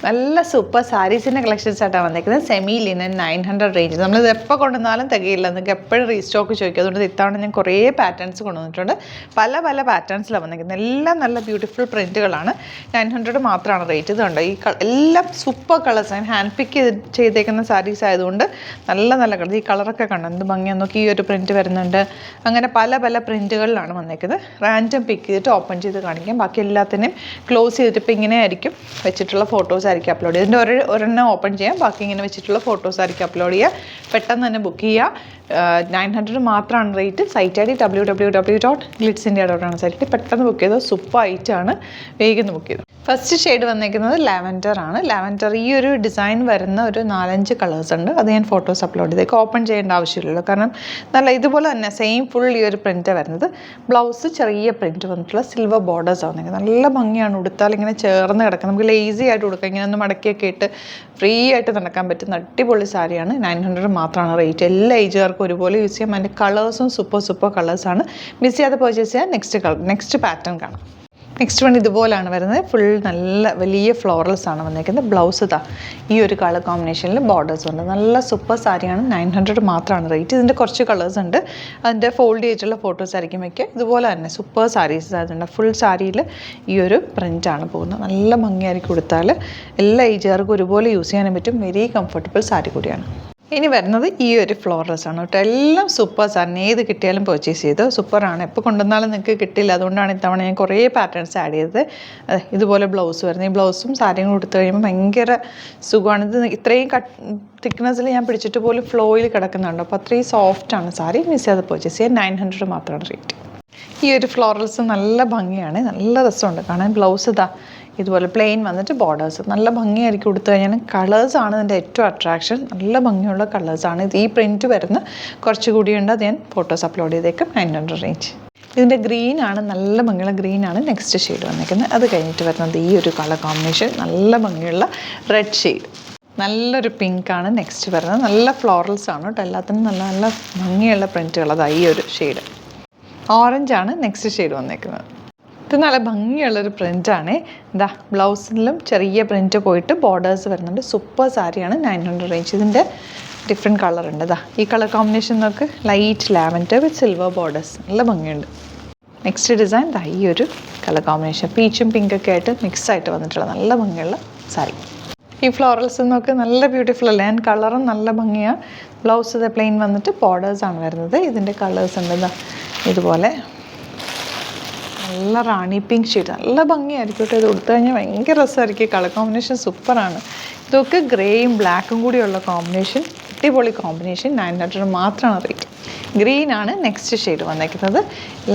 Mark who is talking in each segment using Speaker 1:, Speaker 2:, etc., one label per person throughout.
Speaker 1: നല്ല super സാരീസിൻ്റെ collections ആയിട്ടാണ് വന്നിരിക്കുന്നത്. Semi linen 900 range. നമ്മളിത് എപ്പോൾ കൊണ്ടുവന്നാലും തികയില്ല, നിങ്ങൾക്ക് എപ്പോഴും റീസ്റ്റോക്ക് ചോദിക്കും. അതുകൊണ്ട് ഇത്തവണ ഞാൻ കുറേ പാറ്റേൺസ് കൊണ്ടുവന്നിട്ടുണ്ട്. പല പല പാറ്റേൺസിലാണ് വന്നിരിക്കുന്നത്. എല്ലാം നല്ല ബ്യൂട്ടിഫുൾ പ്രിൻറ്റുകളാണ്. 900 മാത്രമാണ് റേറ്റ്. ഇതുണ്ട് ഈ എല്ലാം സൂപ്പർ കളേഴ്സ്. ഹാൻഡ് പിക്ക് ചെയ്തേക്കുന്ന സാരീസ് ആയതുകൊണ്ട് നല്ല നല്ല കളർ. ഈ കളറൊക്കെ കണ്ടു എന്ത് ഭംഗിയാന്ന് നോക്കി. ഈ ഒരു പ്രിൻറ്റ് വരുന്നുണ്ട്. അങ്ങനെ പല പല പ്രിൻറ്റുകളിലാണ് വന്നിരിക്കുന്നത്. റാൻഡം പിക്ക് ചെയ്തിട്ട് ഓപ്പൺ ചെയ്ത് കാണിക്കാം. ബാക്കി എല്ലാത്തിനെയും ക്ലോസ് ചെയ്തിട്ട് ഇപ്പോൾ ഇങ്ങനെ ആയിരിക്കും വെച്ചിട്ടുള്ള ഫോട്ടോസ് ആയിരിക്കും അപ്ലോഡ് ചെയ്യുക. ഇതിൻ്റെ ഒരെണ്ണം ഓപ്പൺ ചെയ്യാം, ബാക്കി ഇങ്ങനെ വെച്ചിട്ടുള്ള ഫോട്ടോസ് ആയിരിക്കും അപ്ലോഡ് ചെയ്യുക. പെട്ടെന്ന് തന്നെ ബുക്ക് ചെയ്യുക. 900 മാത്രമാണ് rate. Site I D www.glitzindia.com സൈറ്റിൽ പെട്ടെന്ന് ബുക്ക് ചെയ്തത്. സൂപ്പർ ആയിട്ടാണ്, വേഗം ബുക്ക് ചെയ്തത്. ഫസ്റ്റ് ഷെയ്ഡ് വന്നിരിക്കുന്നത് ലാവൻഡർ ആണ്. ലാവൻഡർ ഈ ഒരു ഡിസൈൻ വരുന്ന ഒരു 4-5 കളേഴ്സ് ഉണ്ട്. അത് ഞാൻ ഫോട്ടോസ് അപ്ലോഡ് ചെയ്തേക്ക്. ഓപ്പൺ ചെയ്യേണ്ട ആവശ്യമില്ലല്ലോ, കാരണം നല്ല ഇതുപോലെ തന്നെ സെയിം ഫുൾ ഈ ഒരു പ്രിൻറ്റാണ് വരുന്നത്. ബ്ലൗസ് ചെറിയ പ്രിൻറ്റ് വന്നിട്ടുള്ള സിൽവർ ബോർഡേഴ്സ് വന്നിരിക്കുന്നത്. നല്ല ഭംഗിയാണ്. ഉടുത്താൽ ഇങ്ങനെ ചേർന്ന് കിടക്കുക. നമുക്ക് ലേസി ആയിട്ട് കൊടുക്കാം. ഇങ്ങനെ ഒന്ന് മടക്കിയൊക്കെ ഇട്ട് ഫ്രീ ആയിട്ട് നടക്കാൻ പറ്റുന്ന അടിപൊളി സാരിയാണ്. 900 മാത്രമാണ് റേറ്റ്. എല്ലാ ഏജുകാർക്കും ഒരുപോലെ യൂസ് ചെയ്യാം. അതിൻ്റെ കളേഴ്സും സൂപ്പർ കളേഴ്സാണ്. മിസ് ചെയ്യാതെ പർച്ചേസ് ചെയ്യാൻ. നെക്സ്റ്റ് പാറ്റേൺ കാണാം. നെക്സ്റ്റ് വൺ ഇതുപോലാണ് വരുന്നത്. ഫുൾ നല്ല വലിയ ഫ്ലോറൽസ് ആണ് വന്നിരിക്കുന്നത്. ബ്ലൗസ് ഇതാ ഈ ഒരു കളർ കോമ്പിനേഷനിൽ ബോർഡേഴ്സ് ഉണ്ട്. നല്ല സൂപ്പർ സാരിയാണ്. 900 മാത്രമാണ് റേറ്റ്. ഇതിൻ്റെ കുറച്ച് കളേഴ്സ് ഉണ്ട്. അതിൻ്റെ ഫോൾഡ് ചെയ്തിട്ടുള്ള ഫോട്ടോസ് ആയിരിക്കും വയ്ക്കുക. ഇതുപോലെ തന്നെ സൂപ്പർ സാരീസ് ആയിട്ടുണ്ട്. ഫുൾ സാരിയിൽ ഈ ഒരു പ്രിൻ്റാണ് പോകുന്നത്. നല്ല ഭംഗിയായിരിക്കും കൊടുത്താൽ. എല്ലാ ഏജുകാർക്കും ഒരുപോലെ യൂസ് ചെയ്യാനും പറ്റും. വെരി കംഫർട്ടബിൾ സാരി കൂടിയാണ്. ഇനി വരുന്നത് ഈ ഒരു ഫ്ലോറൽസ് ആണ് കേട്ടോ. എല്ലാം സൂപ്പർ സാറിന് ഏത് കിട്ടിയാലും പർച്ചേസ് ചെയ്ത് സൂപ്പറാണ്. എപ്പോൾ കൊണ്ടുവന്നാലും നിങ്ങൾക്ക് കിട്ടില്ല. അതുകൊണ്ടാണ് ഇത്തവണ ഞാൻ കുറേ പാറ്റേൺസ് ആഡ് ചെയ്തത്. ഇതുപോലെ ബ്ലൗസ് വരുന്നത്. ഈ ബ്ലൗസും സാരിയും കൊടുത്തു കഴിയുമ്പോൾ ഭയങ്കര സുഖമാണ്. ഇത് ഇത്രയും തിക്നെസ്സിൽ ഞാൻ പിടിച്ചിട്ട് പോലും ഫ്ലോയിൽ കിടക്കുന്നുണ്ട്. അപ്പോൾ അത്രയും സോഫ്റ്റാണ് സാരി. മിസ് ചെയ്യാതെ പർച്ചേസ് ചെയ്യാൻ. 900 മാത്രമാണ് റേറ്റ്. ഈ ഒരു ഫ്ലോറൽസ് നല്ല ഭംഗിയാണ്. നല്ല രസമുണ്ട് കാണാൻ. ബ്ലൗസ് ഇതാ ഇതുപോലെ പ്ലെയിൻ വന്നിട്ട് ബോർഡേഴ്സ് നല്ല ഭംഗിയായിരിക്കും. കൊടുത്തു കഴിഞ്ഞാൽ കളേഴ്സാണ് ഇതിൻ്റെ ഏറ്റവും അട്രാക്ഷൻ. നല്ല ഭംഗിയുള്ള കളേഴ്സാണ്. ഇത് ഈ പ്രിൻറ്റ് വരുന്ന കുറച്ചുകൂടിയുണ്ട്. അത് ഞാൻ ഫോട്ടോസ് അപ്ലോഡ് ചെയ്തേക്കും. 900 റേഞ്ച്. ഇതിൻ്റെ ഗ്രീനാണ്, നല്ല ഭംഗിയുള്ള ഗ്രീനാണ് നെക്സ്റ്റ് ഷെയ്ഡ് വന്നിരിക്കുന്നത്. അത് കഴിഞ്ഞിട്ട് വരുന്നത് ഈ ഒരു കളർ കോമ്പിനേഷൻ നല്ല ഭംഗിയുള്ള റെഡ് ഷെയ്ഡ്. നല്ലൊരു പിങ്കാണ് നെക്സ്റ്റ് വരുന്നത്. നല്ല ഫ്ലോറൽസ് ആണ് കേട്ടോ. എല്ലാത്തിനും നല്ല നല്ല ഭംഗിയുള്ള പ്രിൻറ്റുകൾ. അതാ ഈ ഒരു ഷെയ്ഡ്. ഓറഞ്ചാണ് നെക്സ്റ്റ് ഷെയ്ഡ് വന്നിരിക്കുന്നത്. ഇത് നല്ല ഭംഗിയുള്ളൊരു പ്രിൻ്റാണ്. ഇതാ ബ്ലൗസിലും ചെറിയ പ്രിൻറ്റ് പോയിട്ട് ബോർഡേഴ്സ് വരുന്നുണ്ട്. സൂപ്പർ സാരിയാണ്. 900 റേഞ്ച്. ഇതിൻ്റെ ഡിഫറെൻറ്റ് കളർ ഉണ്ട്. ഇതാ ഈ കളർ കോമ്പിനേഷൻ നോക്ക്. ലൈറ്റ് ലാവൻഡർ വിത്ത് സിൽവർ ബോർഡേഴ്സ്. നല്ല ഭംഗിയുണ്ട്. നെക്സ്റ്റ് ഡിസൈൻ ദാ ഈ ഒരു കളർ കോമ്പിനേഷൻ പീച്ചും പിങ്കൊക്കെ ആയിട്ട് മിക്സ് ആയിട്ട് വന്നിട്ടുള്ള നല്ല ഭംഗിയുള്ള സാരി. ഈ ഫ്ലോറൽസ് നോക്ക്. നല്ല ബ്യൂട്ടിഫുൾ അല്ലേ. ആൻഡ് കളറും നല്ല ഭംഗിയാണ്. ബ്ലൗസ് ഇത് പ്ലെയിൻ വന്നിട്ട് ബോർഡേഴ്സാണ് വരുന്നത്. ഇതിൻ്റെ കളേഴ്സ് ഉണ്ട്. ഇതാ ഇതുപോലെ നല്ല റാണി പിങ്ക് ഷെയ്ഡ്. നല്ല ഭംഗിയായിരിക്കും കേട്ടോ. ഇത് കൊടുത്തു കഴിഞ്ഞാൽ ഭയങ്കര രസമായിരിക്കും. കളർ കോമ്പിനേഷൻ സൂപ്പറാണ്. ഇതൊക്കെ ഗ്രേയും ബ്ലാക്കും കൂടിയുള്ള കോമ്പിനേഷൻ. അടിപൊളി കോമ്പിനേഷൻ. 900 മാത്രമാണ് റേറ്റ്. ഗ്രീനാണ് നെക്സ്റ്റ് ഷെയ്ഡ് വന്നേക്കുന്നത്.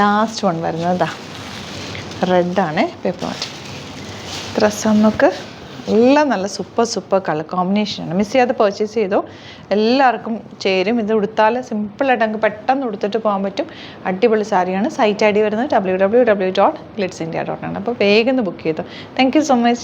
Speaker 1: ലാസ്റ്റ് വൺ വരുന്നത് ഇതാ റെഡാണ്. പെപ്പർമെൻറ്റ് ഡ്രസ്സൊന്നൊക്കെ എല്ലാം നല്ല സൂപ്പർ കളർ കോമ്പിനേഷനാണ്. മിസ് ചെയ്യാതെ പർച്ചേസ് ചെയ്തോ. എല്ലാവർക്കും ചേരും. ഇത് ഉടുത്താൽ സിമ്പിളായിട്ട് നമുക്ക് പെട്ടെന്ന് ഉടുത്തിട്ട് പോകാൻ പറ്റും. അടിപൊളി സാരിയാണ്. സൈറ്റ് ഐ ഡി വരുന്നത് www.glitzindia.com. അപ്പോൾ വേഗം ബുക്ക് ചെയ്തോ. Thank you so much.